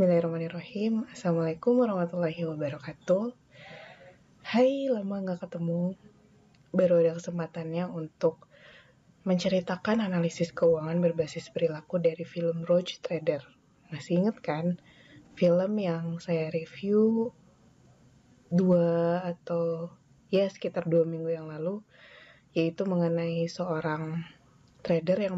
Bismillahirrahmanirrahim. Assalamualaikum warahmatullahi wabarakatuh. Hai, lama gak ketemu. Baru ada kesempatannya untuk menceritakan analisis keuangan berbasis perilaku dari film Roach Trader. Masih ingat kan? Film yang saya review sekitar 2 minggu yang lalu, yaitu mengenai seorang trader yang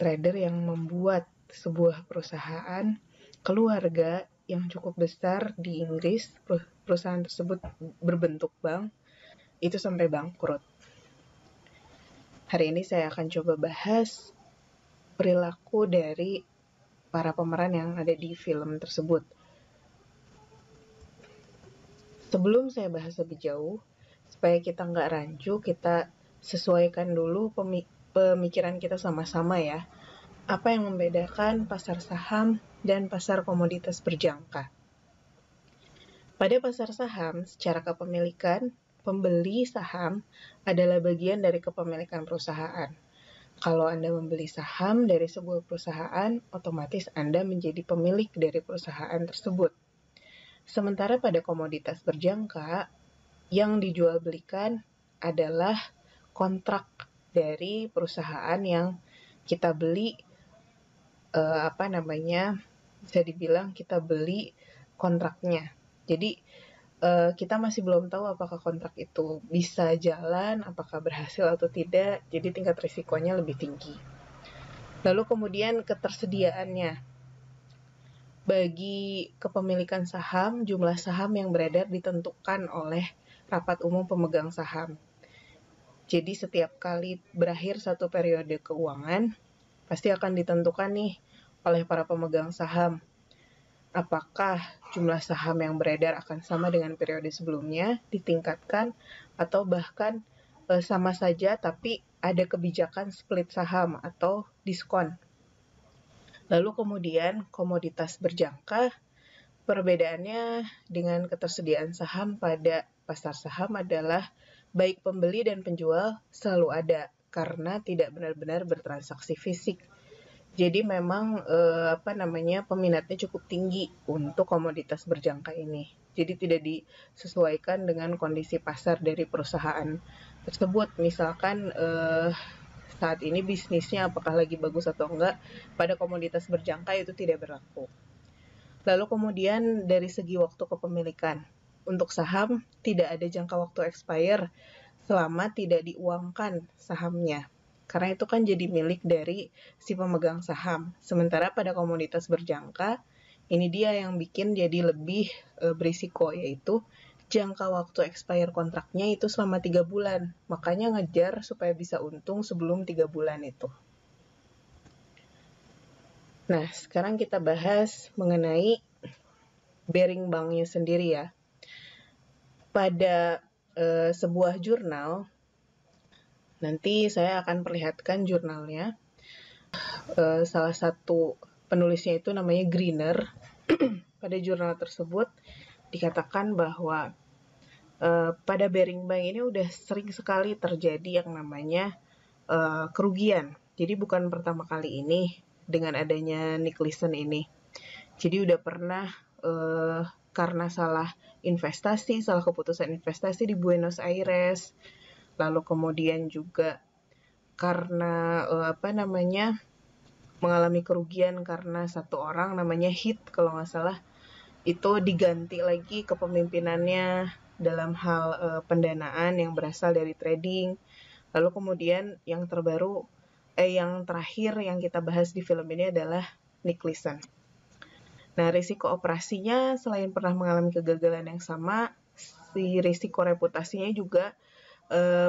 trader yang membuat sebuah perusahaan keluarga yang cukup besar di Inggris. Perusahaan tersebut berbentuk bank, itu sampai bangkrut. Hari ini saya akan coba bahas perilaku dari para pemeran yang ada di film tersebut. Sebelum saya bahas lebih jauh, supaya kita nggak rancu, kita sesuaikan dulu pemikiran kita sama-sama ya. Apa yang membedakan pasar saham dan pasar komoditas berjangka? Pada pasar saham, secara kepemilikan, pembeli saham adalah bagian dari kepemilikan perusahaan. Kalau Anda membeli saham dari sebuah perusahaan, otomatis Anda menjadi pemilik dari perusahaan tersebut. Sementara pada komoditas berjangka, yang dijual belikan adalah kontrak dari perusahaan yang kita beli, bisa dibilang kita beli kontraknya. Jadi kita masih belum tahu apakah kontrak itu bisa jalan, apakah berhasil atau tidak, jadi tingkat risikonya lebih tinggi. Lalu kemudian ketersediaannya. Bagi kepemilikan saham, jumlah saham yang beredar ditentukan oleh rapat umum pemegang saham. Jadi setiap kali berakhir satu periode keuangan, pasti akan ditentukan nih oleh para pemegang saham. Apakah jumlah saham yang beredar akan sama dengan periode sebelumnya, ditingkatkan, atau bahkan sama saja tapi ada kebijakan split saham atau diskon. Lalu kemudian komoditas berjangka, perbedaannya dengan ketersediaan saham pada pasar saham adalah baik pembeli dan penjual selalu ada karena tidak benar-benar bertransaksi fisik. Jadi memang peminatnya cukup tinggi untuk komoditas berjangka ini. Jadi tidak disesuaikan dengan kondisi pasar dari perusahaan tersebut. Misalkan saat ini bisnisnya apakah lagi bagus atau enggak, pada komoditas berjangka itu tidak berlaku. Lalu kemudian dari segi waktu kepemilikan, untuk saham tidak ada jangka waktu expire selama tidak diuangkan sahamnya. Karena itu kan jadi milik dari si pemegang saham. Sementara pada komoditas berjangka, ini dia yang bikin jadi lebih berisiko, yaitu jangka waktu expire kontraknya itu selama 3 bulan. Makanya ngejar supaya bisa untung sebelum 3 bulan itu. Nah, sekarang kita bahas mengenai bearing banknya sendiri ya. Pada sebuah jurnal, nanti saya akan perlihatkan jurnalnya. Salah satu penulisnya itu namanya Greener. Pada jurnal tersebut dikatakan bahwa pada bearing bank ini udah sering sekali terjadi yang namanya kerugian. Jadi bukan pertama kali ini dengan adanya Nick Leeson ini. Jadi udah pernah karena salah keputusan investasi di Buenos Aires, lalu kemudian juga karena mengalami kerugian karena satu orang namanya Heath kalau nggak salah, itu diganti lagi kepemimpinannya dalam hal pendanaan yang berasal dari trading. Lalu kemudian yang terakhir yang kita bahas di film ini adalah Nick Leeson. Nah, risiko operasinya selain pernah mengalami kegagalan yang sama, si risiko reputasinya juga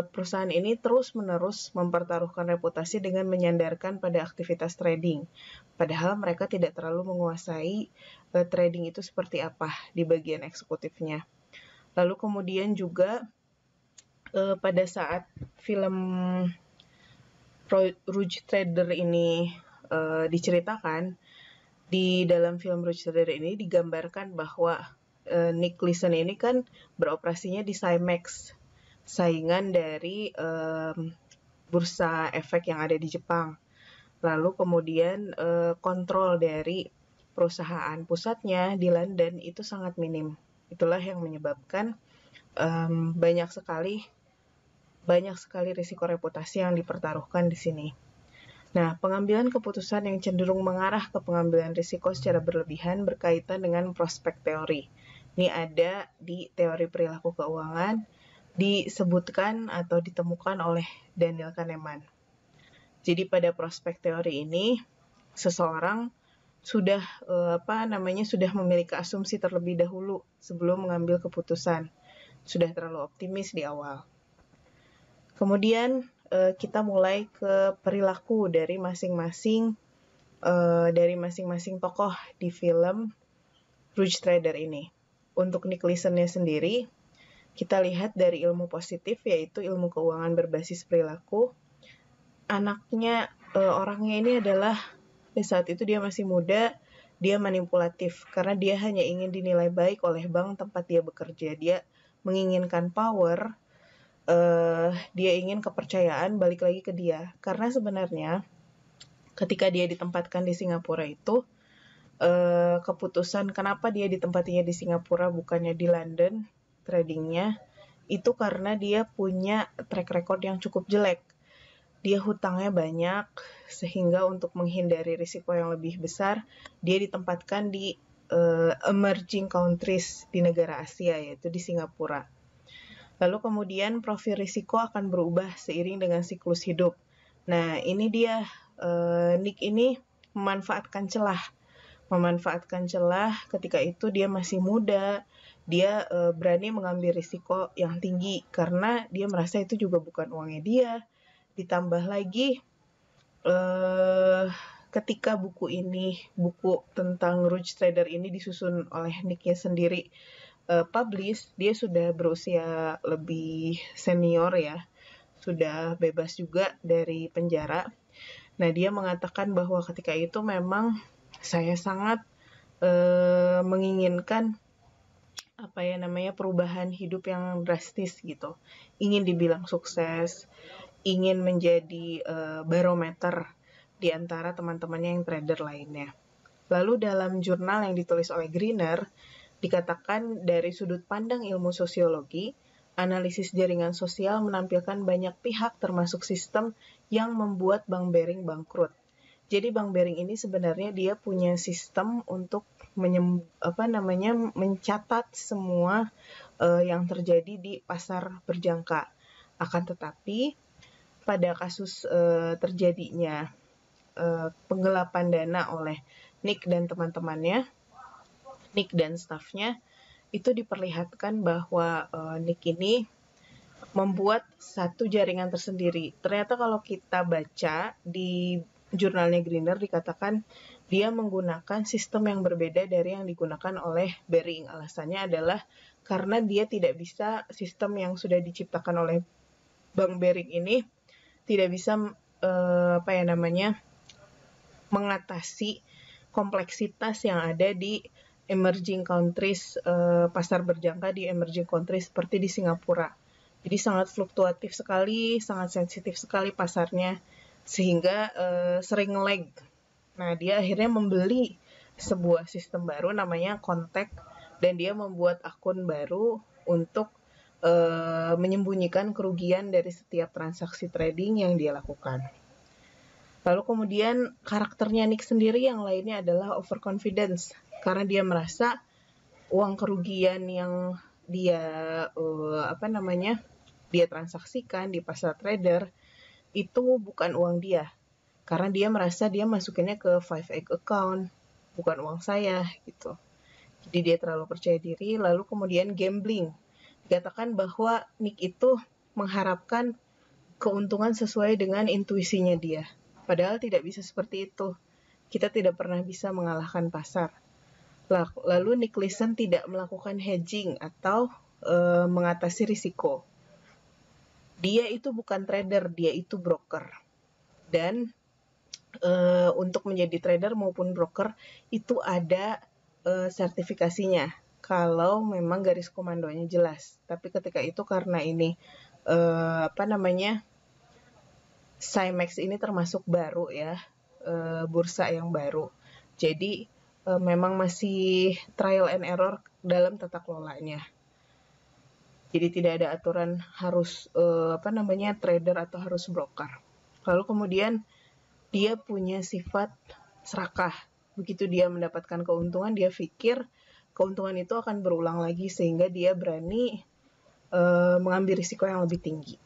perusahaan ini terus-menerus mempertaruhkan reputasi dengan menyandarkan pada aktivitas trading. Padahal mereka tidak terlalu menguasai trading itu seperti apa di bagian eksekutifnya. Lalu kemudian juga pada saat film Roach Trader ini diceritakan, di dalam film Roach Trader ini digambarkan bahwa Nick Leeson ini kan beroperasinya di Simex, saingan dari bursa efek yang ada di Jepang. Lalu kemudian kontrol dari perusahaan pusatnya di London itu sangat minim. Itulah yang menyebabkan banyak sekali risiko reputasi yang dipertaruhkan di sini. Nah, pengambilan keputusan yang cenderung mengarah ke pengambilan risiko secara berlebihan berkaitan dengan prospek teori. Ini ada di teori perilaku keuangan, disebutkan atau ditemukan oleh Daniel Kahneman. Jadi pada prospek teori ini, seseorang sudah sudah memiliki asumsi terlebih dahulu sebelum mengambil keputusan. Sudah terlalu optimis di awal. Kemudian kita mulai ke perilaku dari masing-masing tokoh di film Rouge Trader ini. Untuk Nick Leeson-nya sendiri, kita lihat dari ilmu positif, yaitu ilmu keuangan berbasis perilaku. Anaknya, orangnya ini adalah, di saat itu dia masih muda, dia manipulatif, karena dia hanya ingin dinilai baik oleh bank tempat dia bekerja. Dia menginginkan power, dia ingin kepercayaan balik lagi ke dia. Karena sebenarnya, ketika dia ditempatkan di Singapura itu, keputusan kenapa dia ditempatinya di Singapura bukannya di London tradingnya, itu karena dia punya track record yang cukup jelek. Dia hutangnya banyak, sehingga untuk menghindari risiko yang lebih besar, dia ditempatkan di emerging countries di negara Asia, yaitu di Singapura. Lalu kemudian profil risiko akan berubah seiring dengan siklus hidup. Nah, ini dia, Nick ini memanfaatkan celah ketika itu dia masih muda, dia berani mengambil risiko yang tinggi karena dia merasa itu juga bukan uangnya dia. Ditambah lagi ketika buku tentang Rouge Trader ini disusun oleh Nick-nya sendiri publish, dia sudah berusia lebih senior ya, sudah bebas juga dari penjara. Nah, dia mengatakan bahwa ketika itu memang saya sangat menginginkan perubahan hidup yang drastis gitu. Ingin dibilang sukses, ingin menjadi barometer di antara teman-temannya yang trader lainnya. Lalu dalam jurnal yang ditulis oleh Greener, dikatakan dari sudut pandang ilmu sosiologi, analisis jaringan sosial menampilkan banyak pihak termasuk sistem yang membuat Bank Bering bangkrut. Jadi Bank Bering ini sebenarnya dia punya sistem untuk mencatat semua yang terjadi di pasar berjangka. Akan tetapi pada kasus terjadinya penggelapan dana oleh Nick dan teman-temannya, Nick dan stafnya, itu diperlihatkan bahwa Nick ini membuat satu jaringan tersendiri. Ternyata kalau kita baca di jurnalnya Greener dikatakan dia menggunakan sistem yang berbeda dari yang digunakan oleh Bering. Alasannya adalah karena dia tidak bisa, sistem yang sudah diciptakan oleh Bank Bering ini tidak bisa mengatasi kompleksitas yang ada di emerging countries, pasar berjangka di emerging countries seperti di Singapura. Jadi sangat fluktuatif sekali, sangat sensitif sekali pasarnya, sehingga sering lag. Nah, dia akhirnya membeli sebuah sistem baru namanya Contact, dan dia membuat akun baru untuk menyembunyikan kerugian dari setiap transaksi trading yang dia lakukan. Lalu kemudian karakternya Nick sendiri yang lainnya adalah overconfidence, karena dia merasa uang kerugian yang dia dia transaksikan di pasar trader itu bukan uang dia, karena dia merasa dia masukinnya ke 5X account, bukan uang saya gitu. Jadi dia terlalu percaya diri. Lalu kemudian gambling, dikatakan bahwa Nick itu mengharapkan keuntungan sesuai dengan intuisinya dia, padahal tidak bisa seperti itu. Kita tidak pernah bisa mengalahkan pasar. Lalu Nick Leeson tidak melakukan hedging atau mengatasi risiko. Dia itu bukan trader, dia itu broker. Dan untuk menjadi trader maupun broker itu ada sertifikasinya kalau memang garis komandonya jelas. Tapi ketika itu karena ini Cymex ini termasuk baru ya, bursa yang baru. Jadi memang masih trial and error dalam tata kelolanya. Jadi tidak ada aturan harus trader atau harus broker. Lalu kemudian dia punya sifat serakah. Begitu dia mendapatkan keuntungan, dia pikir keuntungan itu akan berulang lagi sehingga dia berani mengambil risiko yang lebih tinggi.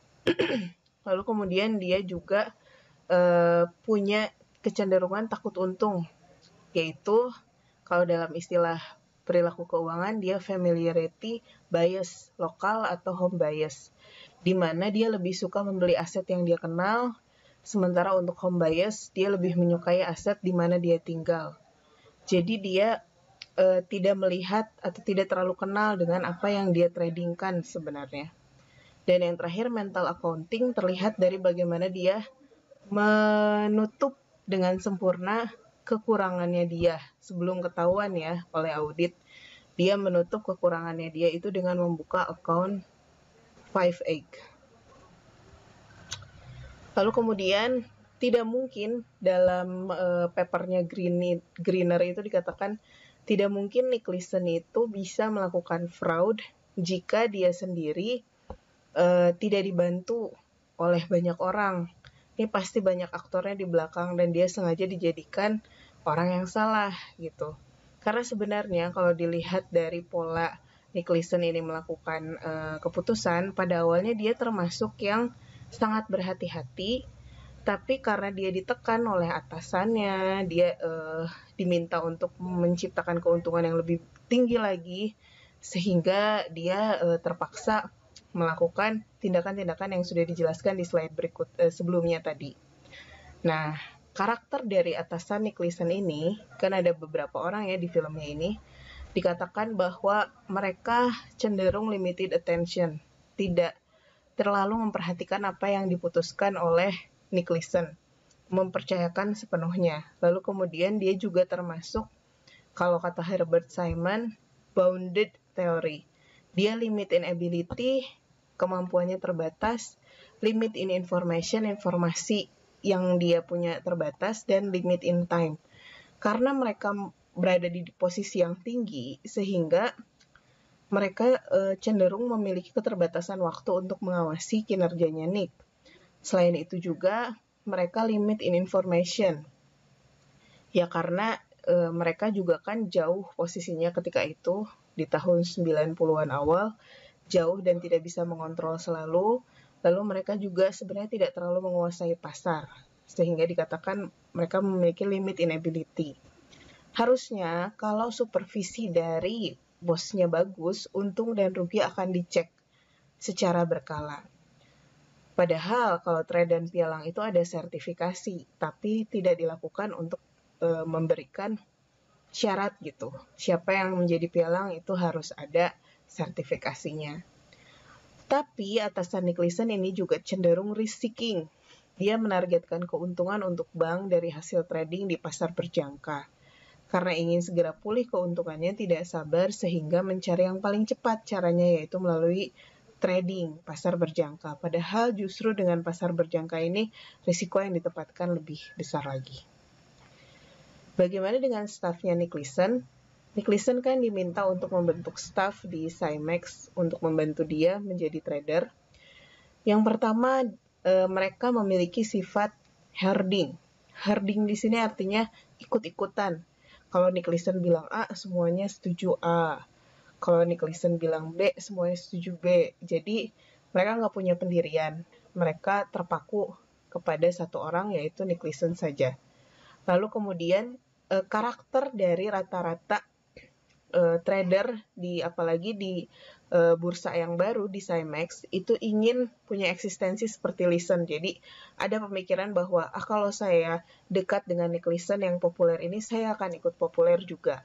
Lalu kemudian dia juga punya kecenderungan takut untung, yaitu kalau dalam istilah perilaku keuangan dia familiarity bias lokal atau home bias, di mana dia lebih suka membeli aset yang dia kenal, sementara untuk home bias dia lebih menyukai aset di mana dia tinggal. Jadi dia tidak melihat atau tidak terlalu kenal dengan apa yang dia tradingkan sebenarnya. Dan yang terakhir, mental accounting terlihat dari bagaimana dia menutup dengan sempurna kekurangannya dia sebelum ketahuan ya oleh audit. Dia menutup kekurangannya dia itu dengan membuka account 5egg. Lalu kemudian tidak mungkin dalam papernya Greener itu dikatakan tidak mungkin Nick Leeson itu bisa melakukan fraud jika dia sendiri tidak dibantu oleh banyak orang. Ini pasti banyak aktornya di belakang dan dia sengaja dijadikan orang yang salah gitu. Karena sebenarnya kalau dilihat dari pola Nick Leeson ini melakukan keputusan, pada awalnya dia termasuk yang sangat berhati-hati, tapi karena dia ditekan oleh atasannya, dia diminta untuk menciptakan keuntungan yang lebih tinggi lagi, sehingga dia terpaksa melakukan tindakan-tindakan yang sudah dijelaskan di slide berikut sebelumnya tadi. Nah, karakter dari atasan Nick Leeson ini, kan ada beberapa orang ya di filmnya ini, dikatakan bahwa mereka cenderung limited attention, tidak terlalu memperhatikan apa yang diputuskan oleh Nick Leeson, mempercayakan sepenuhnya. Lalu kemudian dia juga termasuk, kalau kata Herbert Simon, bounded theory. Dia limit in ability, kemampuannya terbatas, limit in information, informasi yang dia punya terbatas, dan limit in time. Karena mereka berada di posisi yang tinggi, sehingga mereka cenderung memiliki keterbatasan waktu untuk mengawasi kinerjanya Nick. Selain itu juga, mereka limit in information. Ya karena mereka juga kan jauh posisinya ketika itu, di tahun 90-an awal, jauh dan tidak bisa mengontrol selalu. Lalu mereka juga sebenarnya tidak terlalu menguasai pasar, sehingga dikatakan mereka memiliki limit in ability. Harusnya kalau supervisi dari bosnya bagus, untung dan rugi akan dicek secara berkala. Padahal kalau trade dan pialang itu ada sertifikasi, tapi tidak dilakukan untuk memberikan syarat gitu. Siapa yang menjadi pialang itu harus ada sertifikasinya. Tapi atasan Nick Leeson ini juga cenderung risk seeking. Dia menargetkan keuntungan untuk bank dari hasil trading di pasar berjangka. Karena ingin segera pulih keuntungannya, tidak sabar sehingga mencari yang paling cepat caranya, yaitu melalui trading pasar berjangka. Padahal justru dengan pasar berjangka ini risiko yang ditempatkan lebih besar lagi. Bagaimana dengan stafnya Nick Leeson? Nick Leeson kan diminta untuk membentuk staf di Cymex untuk membantu dia menjadi trader. Yang pertama, mereka memiliki sifat herding. Herding di sini artinya ikut-ikutan. Kalau Nick Leeson bilang A, semuanya setuju A. Kalau Nick Leeson bilang B, semuanya setuju B. Jadi mereka nggak punya pendirian. Mereka terpaku kepada satu orang, yaitu Nick Leeson saja. Lalu kemudian karakter dari rata-rata trader apalagi di bursa yang baru di Cymex itu ingin punya eksistensi seperti Leeson. Jadi ada pemikiran bahwa kalau saya dekat dengan Nick Leeson yang populer ini, saya akan ikut populer juga.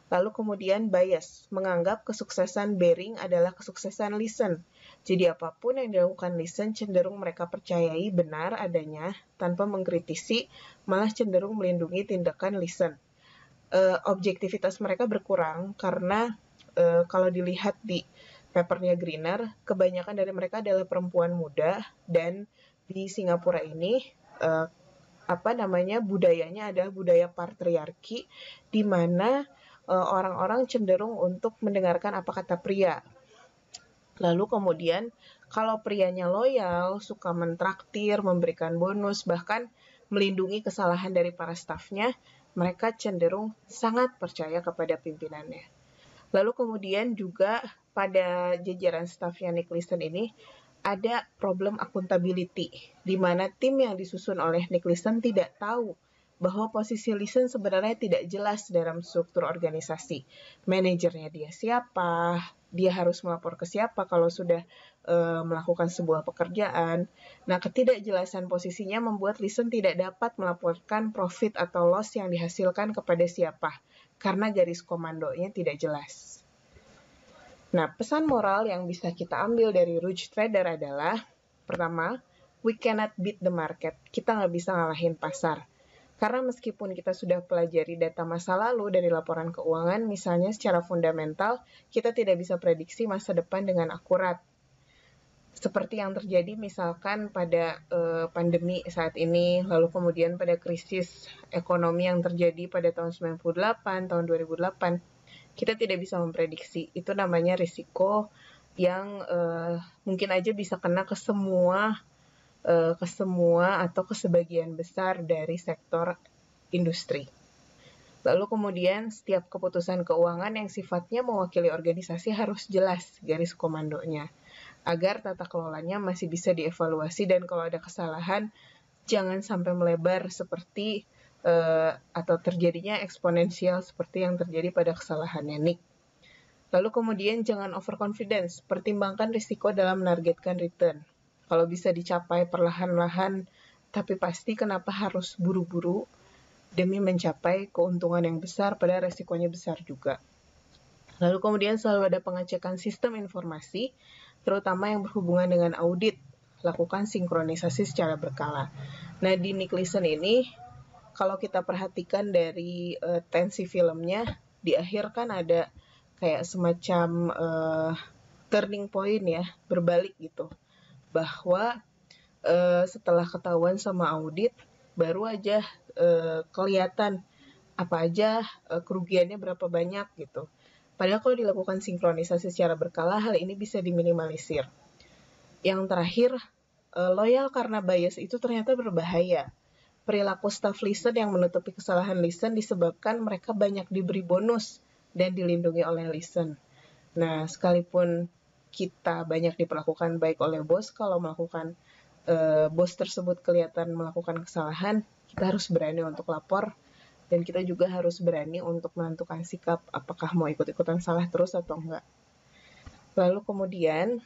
Lalu kemudian bias, menganggap kesuksesan Baring adalah kesuksesan Leeson. Jadi apapun yang dilakukan Leeson cenderung mereka percayai benar adanya tanpa mengkritisi, malah cenderung melindungi tindakan Leeson. Objektivitas mereka berkurang karena kalau dilihat di papernya Greener, kebanyakan dari mereka adalah perempuan muda, dan di Singapura ini budayanya adalah budaya patriarki, di mana orang-orang cenderung untuk mendengarkan apa kata pria. Lalu kemudian kalau prianya loyal, suka mentraktir, memberikan bonus, bahkan melindungi kesalahan dari para stafnya, mereka cenderung sangat percaya kepada pimpinannya. Lalu kemudian juga pada jajaran stafnya Nick Leeson ini ada problem accountability, di mana tim yang disusun oleh Nick Leeson tidak tahu bahwa posisi Leeson sebenarnya tidak jelas dalam struktur organisasi. Manajernya dia siapa, dia harus melapor ke siapa kalau sudah melakukan sebuah pekerjaan. Nah, ketidakjelasan posisinya membuat Leeson tidak dapat melaporkan profit atau loss yang dihasilkan kepada siapa, karena garis komandonya tidak jelas. Nah, pesan moral yang bisa kita ambil dari Rouge Trader adalah, pertama, we cannot beat the market. Kita nggak bisa ngalahin pasar. Karena meskipun kita sudah pelajari data masa lalu dari laporan keuangan, misalnya secara fundamental, kita tidak bisa prediksi masa depan dengan akurat. Seperti yang terjadi misalkan pada pandemi saat ini, lalu kemudian pada krisis ekonomi yang terjadi pada tahun 98, tahun 2008, kita tidak bisa memprediksi. Itu namanya risiko yang mungkin aja bisa kena ke semua atau ke sebagian besar dari sektor industri. Lalu kemudian setiap keputusan keuangan yang sifatnya mewakili organisasi harus jelas garis komandonya, agar tata kelolanya masih bisa dievaluasi dan kalau ada kesalahan jangan sampai melebar seperti atau terjadinya eksponensial seperti yang terjadi pada kesalahannya Nick. Lalu kemudian jangan overconfidence, pertimbangkan risiko dalam menargetkan return. Kalau bisa dicapai perlahan-lahan, tapi pasti kenapa harus buru-buru demi mencapai keuntungan yang besar pada resikonya besar juga. Lalu kemudian selalu ada pengecekan sistem informasi, terutama yang berhubungan dengan audit. Lakukan sinkronisasi secara berkala. Nah, di Nick Leeson ini, kalau kita perhatikan dari tensi filmnya, di akhir kan ada kayak semacam turning point ya, berbalik gitu. Bahwa setelah ketahuan sama audit, baru aja kelihatan apa aja kerugiannya berapa banyak gitu. Padahal kalau dilakukan sinkronisasi secara berkala, hal ini bisa diminimalisir. Yang terakhir, loyal karena bias itu ternyata berbahaya. Perilaku staff Leeson yang menutupi kesalahan Leeson disebabkan mereka banyak diberi bonus dan dilindungi oleh Leeson. Nah, sekalipun kita banyak diperlakukan baik oleh bos, kalau melakukan bos tersebut kelihatan melakukan kesalahan, kita harus berani untuk lapor dan kita juga harus berani untuk menentukan sikap apakah mau ikut-ikutan salah terus atau enggak. Lalu kemudian,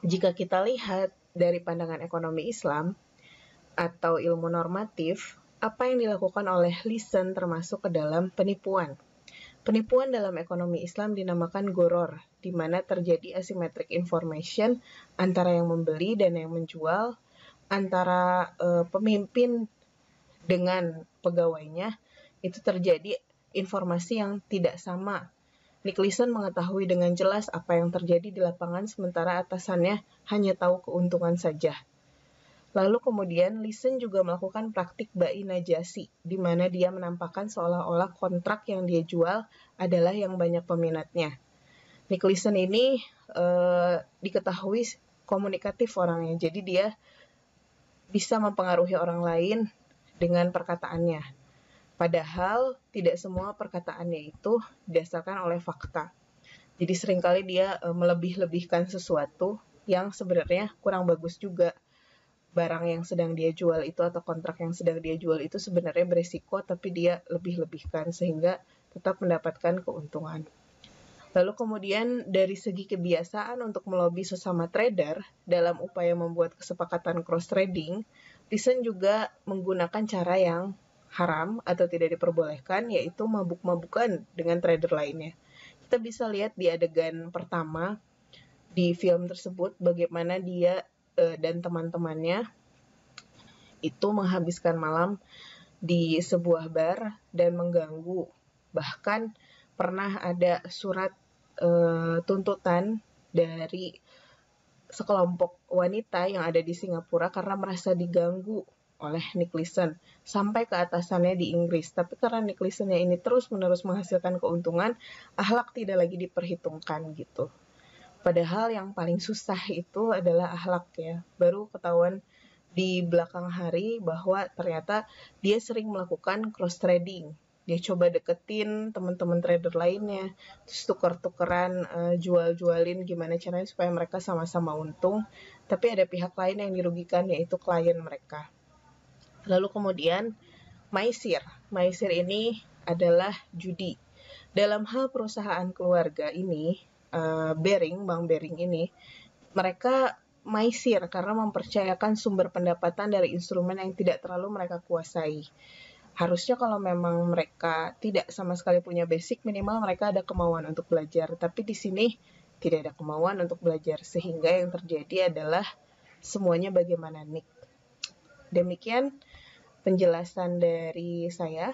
jika kita lihat dari pandangan ekonomi Islam atau ilmu normatif, apa yang dilakukan oleh Leeson termasuk ke dalam penipuan. Penipuan dalam ekonomi Islam dinamakan goror, di mana terjadi asymmetric information antara yang membeli dan yang menjual, antara pemimpin dengan pegawainya, itu terjadi informasi yang tidak sama. Nick Leeson mengetahui dengan jelas apa yang terjadi di lapangan, sementara atasannya hanya tahu keuntungan saja. Lalu kemudian Leeson juga melakukan praktik bai najasi, di mana dia menampakkan seolah-olah kontrak yang dia jual adalah yang banyak peminatnya. Nick Leeson ini diketahui komunikatif orangnya, jadi dia bisa mempengaruhi orang lain dengan perkataannya. Padahal tidak semua perkataannya itu didasarkan oleh fakta. Jadi seringkali dia melebih-lebihkan sesuatu yang sebenarnya kurang bagus juga. Barang yang sedang dia jual itu atau kontrak yang sedang dia jual itu sebenarnya berisiko, tapi dia lebih-lebihkan sehingga tetap mendapatkan keuntungan. Lalu kemudian dari segi kebiasaan untuk melobi sesama trader dalam upaya membuat kesepakatan cross trading, Leeson juga menggunakan cara yang haram atau tidak diperbolehkan, yaitu mabuk-mabukan dengan trader lainnya. Kita bisa lihat di adegan pertama di film tersebut bagaimana dia dan teman-temannya itu menghabiskan malam di sebuah bar dan mengganggu. Bahkan pernah ada surat tuntutan dari sekelompok wanita yang ada di Singapura karena merasa diganggu oleh Nick Leeson sampai ke atasannya di Inggris. Tapi karena Nick Leesonnya ini terus-menerus menghasilkan keuntungan, akhlak tidak lagi diperhitungkan gitu. Padahal yang paling susah itu adalah akhlak ya. Baru ketahuan di belakang hari bahwa ternyata dia sering melakukan cross trading. Dia coba deketin teman-teman trader lainnya, terus tuker-tukeran, jual-jualin gimana caranya supaya mereka sama-sama untung, tapi ada pihak lain yang dirugikan yaitu klien mereka. Lalu kemudian maisir. Maisir ini adalah judi. Dalam hal perusahaan keluarga ini, Bang Bering ini, mereka maisir karena mempercayakan sumber pendapatan dari instrumen yang tidak terlalu mereka kuasai. Harusnya kalau memang mereka tidak sama sekali punya basic, minimal mereka ada kemauan untuk belajar. Tapi di sini tidak ada kemauan untuk belajar, sehingga yang terjadi adalah semuanya bagaimana Nick. Demikian penjelasan dari saya.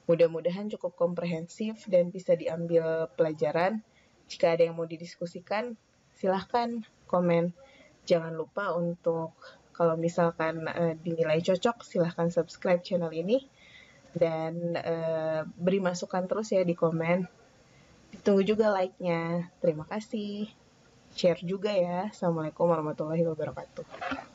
Mudah-mudahan cukup komprehensif dan bisa diambil pelajaran. Jika ada yang mau didiskusikan, silahkan komen. Jangan lupa untuk kalau misalkan dinilai cocok, silahkan subscribe channel ini dan beri masukan terus ya di komen. Ditunggu juga like-nya. Terima kasih. Share juga ya. Assalamualaikum warahmatullahi wabarakatuh.